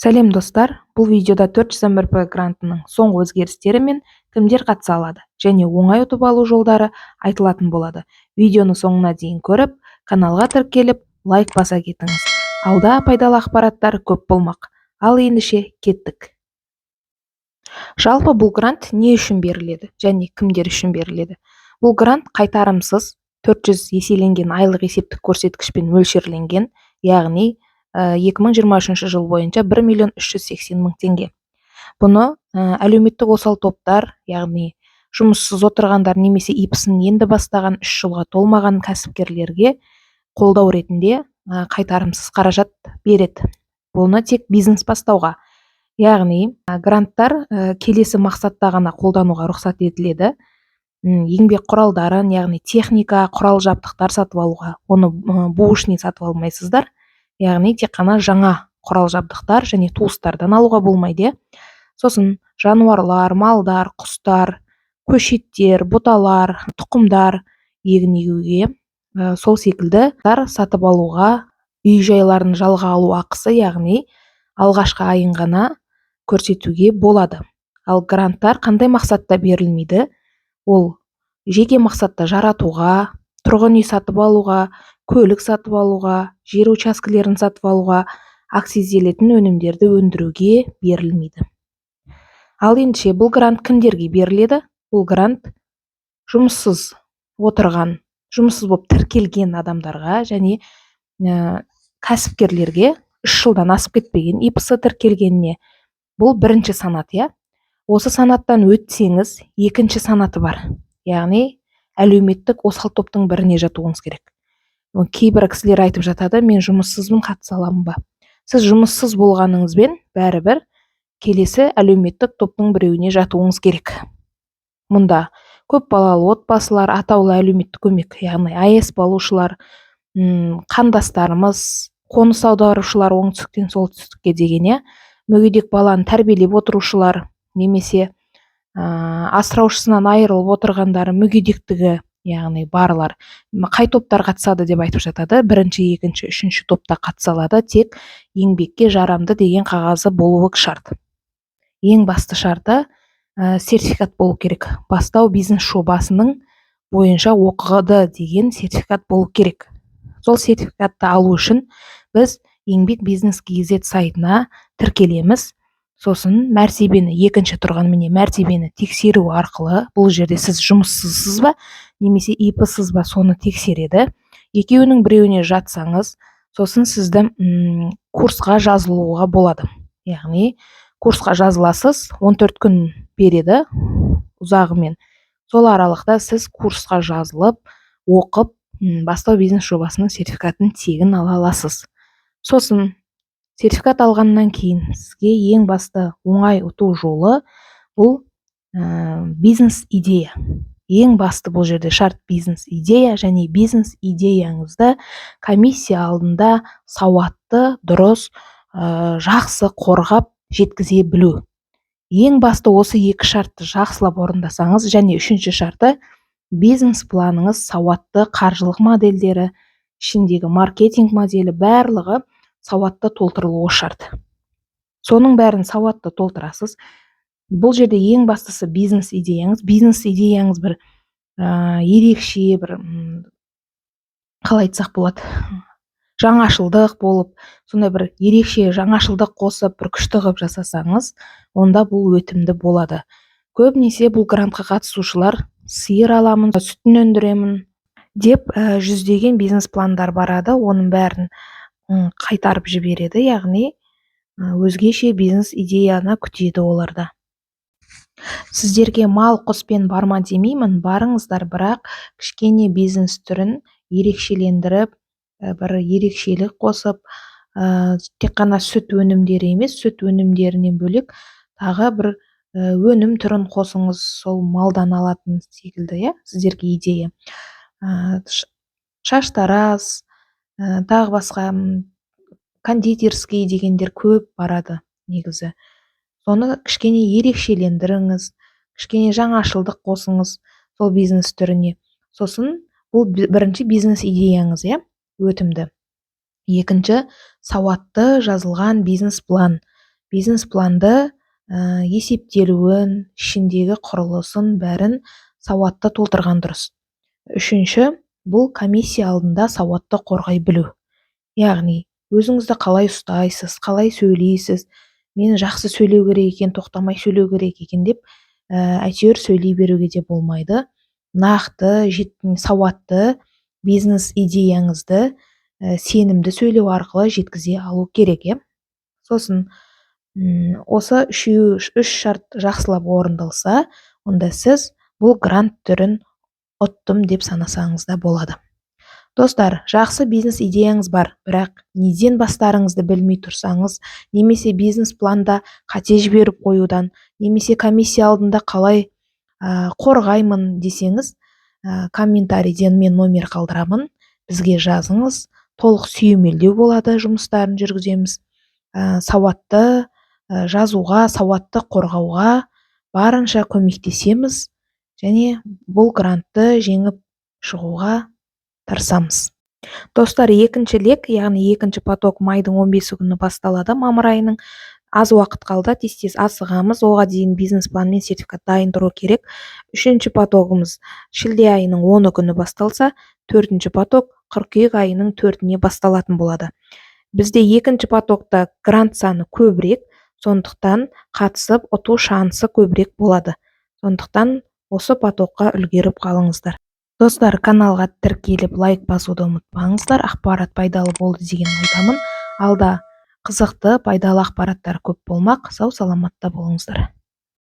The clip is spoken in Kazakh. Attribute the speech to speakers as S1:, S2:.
S1: Сәлем достар, бұл видеода 401 грантының соңғы өзгерістері мен кімдер қатыса алады және оңай ұтып алу жолдары айтылатын болады. Видеоны соңына дейін көріп, каналға тіркеліп, лайк баса кетіңіз. Алда пайдалы ақпараттар көп болмақ. Ал ендіше кеттік. Жалпы бұл грант не үшін беріледі және кімдер үшін беріледі? Бұл грант қайтарымсыз 400 еселенген айлық есептік көрсеткішпен мөлшерленген, яғни 2023 жыл бойынша 1.380.000 теңге. Бұны әлеуметтік осал топтар, яғни жұмыссыз отырғандар немесе ИП-сын енді бастаған 3 жылға толмаған кәсіпкерлерге қолдау ретінде қайтарымсыз қаражат береді. Бұны тек бизнес бастауға, яғни гранттар келесі мақсатта ғана қолдануға рұқсат етіледі. Еңбек құралдарын, яғни техника, құрал жабдықтар сатып алуға, оны бушный сатып алмайсыздар. Яғни тек қана жаңа құрал жабдықтар және туыстардан алуға болмайды. Сосын жануарлар, малдар, құстар, көшеттер, бұталар, тұқымдар егін егуге, сол секілді сатып алуға, үй жайларын жалға алу ақысы, яғни алғашқы айын ғана көрсетуге болады. Ал гранттар қандай мақсатта берілмейді? Ол жеке мақсатта жаратуға, тұрғын үй сатып алуға, көлік сатып алуға, жер учаскелерін сатып алуға, акцизделетін өнімдерді өндіруге берілмейді. Ал ендіше бұл грант кімдерге беріледі? Бұл грант жұмыссыз отырған, жұмыссыз болып тіркелген адамдарға және кәсіпкерлерге 3 жылдан асып кетпеген, ИП-сы тіркелгеніне. Бұл бірінші санат, Осы санаттан өтсеңіз, екінші санаты бар. Яғни әлеуметтік осал топтың біріне жатуыңыз керек. Кейбір кісілер айтып жатады, мен жұмыссызбын, қатыса аламын ба? Сіз жұмыссыз болғаныңызбен бәрібір келесі әлеуметтік топтың біреуіне жатуыңыз керек. Мұнда көп балалы отбасылар, атаулы әлеуметтік көмек, яғни АЭС алушылар, қандастарымыз, қоныс аударушылар оңтүстіктен солтүстікке деген, мүгедек баланы тәрбиелеп отырушылар, немесе асыраушысынан айырылып отырғандары, мүгедектігі, яғни барлар қай топтар қатысады деп айтып жатады. Бірінші, екінші, үшінші топта қатыса алады, тек еңбекке жарамды деген қағазы болуы шарт. Ең басты шарты сертификат болу керек. Бастау бизнес жобасының бойынша оқыды деген сертификат болу керек. Сол сертификатты алу үшін біз еңбек бизнес KZ сайтына тіркелеміз. Сосын мәртебені, екінші тұрған мәртебені тексеру арқылы, бұл жерде сіз жұмыссызсыз ба, немесе ИП-сыз ба, соны тексереді. Екеуінің біреуіне жатсаңыз, сосын сізді курсқа жазылуға болады. Яғни курсқа жазыласыз, 14 күн береді ұзағымен. Сол аралықта сіз курсқа жазылып, оқып, бастау бизнес жобасының сертификатын тегін ала аласыз. Сосын сертификат алғаннан кейін сізге ең басты оңай ұту жолы бұл бизнес идея. Ең басты бұл жерде шарт бизнес идея, және бизнес идеяңызды комиссия алдында сауатты, дұрыс, жақсы қорғап жеткізе білу. Ең басты осы екі шартты жақсылап орындасаңыз, және үшінші шарты бизнес планыңыз сауатты, қаржылық модельдері, ішіндегі маркетинг моделі барлығы сауатты толтырылуы шарт. Соның бәрін сауатты толтырасыз. Бұл жерде ең бастысы бизнес идеяңыз. Бизнес идеяңыз бір ерекше, бір қалай айтсақ болады, жаңашылдық болып, сондай бір ерекше жаңашылдық қосып, бір күшті қылып жасасаңыз, онда бұл өтімді болады. Көбінесе бұл грантқа қатысушылар сиыр аламын, сүтін өндіремін деп жүздеген бизнес пландар барады, оның бәрін қайтарып жібереді, яғни өзгеше бизнес идеяны күтеді оларда. Сіздерге мал, құспен барма демеймін, барыңыздар, бірақ кішкене бизнес түрін ерекшелендіріп, бір ерекшелік қосып, тек қана сүт өнімдері емес, сүт өнімдерінен бөлек тағы бір өнім түрін қосыңыз, сол малдан алатын секілді, сіздерге идея. Шаштараз, тағы басқа кондитерский дегендер көп барады негізі. Соны кішкене ерекшелендіріңіз, кішкене жаңашылдық қосыңыз сол бизнес түріне. Сосын бұл бірінші бизнес идеяңыз, өтімді. Екінші, сауатты жазылған бизнес план. бизнес планды есептелуін, ішіндегі құрылысын бәрін сауатты толтырған дұрыс. Үшінші, бұл комиссия алдында сауатты қорғай білу. Яғни, өзіңізді қалай ұстайсыз, қалай сөйлейсіз, мен жақсы сөйлеу керек екен, тоқтамай сөйлеу керек екен деп әйтеуір сөйлей беруге де болмайды. Нақты, сауатты бизнес идеяңызды сенімді сөйлеу арқылы жеткізе алу керек. Сосын осы үш шарт жақсылап орындалса, онда сіз бұл грант түрін ұттым деп санасаңыз да болады. Достар, жақсы бизнес идеяңыз бар, бірақ неден бастарыңызды білмей тұрсаңыз, немесе бизнес планда қате жіберіп қоюдан, немесе комиссия алдында қалай қорғаймын десеңіз, комментарийден мен номер қалдырамын, бізге жазыңыз, толық сүйемелдеу болады, жұмыстарын жүргіземіз. Сауатты жазуға, сауатты қорғауға барынша көмектесеміз, және бұл грантты жеңіп шығуға тырысамыз. Достар, екінші лек, яғни екінші поток майдың 15 күні басталады, мамыр айының. Аз уақыт қалды, тез асығамыз, оға дейін бизнес план мен сертификат дайын тұру керек. Үшінші потогымыз шілде айының 10 күні басталса, төртінші поток қыркүйек айының 4-іне басталатын болады. Бізде екінші потокта грант саны көбірек, сондықтан қатысып ұту шансы көбірек болады. Сондықтан осы потокқа үлгеріп қалыңыздар. Достар, каналға тіркеліп лайк басуды ұмытпаңыздар. Ақпарат пайдалы болды деген ойдамын. Алда қызықты, пайдалы ақпараттар көп болмақ. Сау саламатта болыңыздар.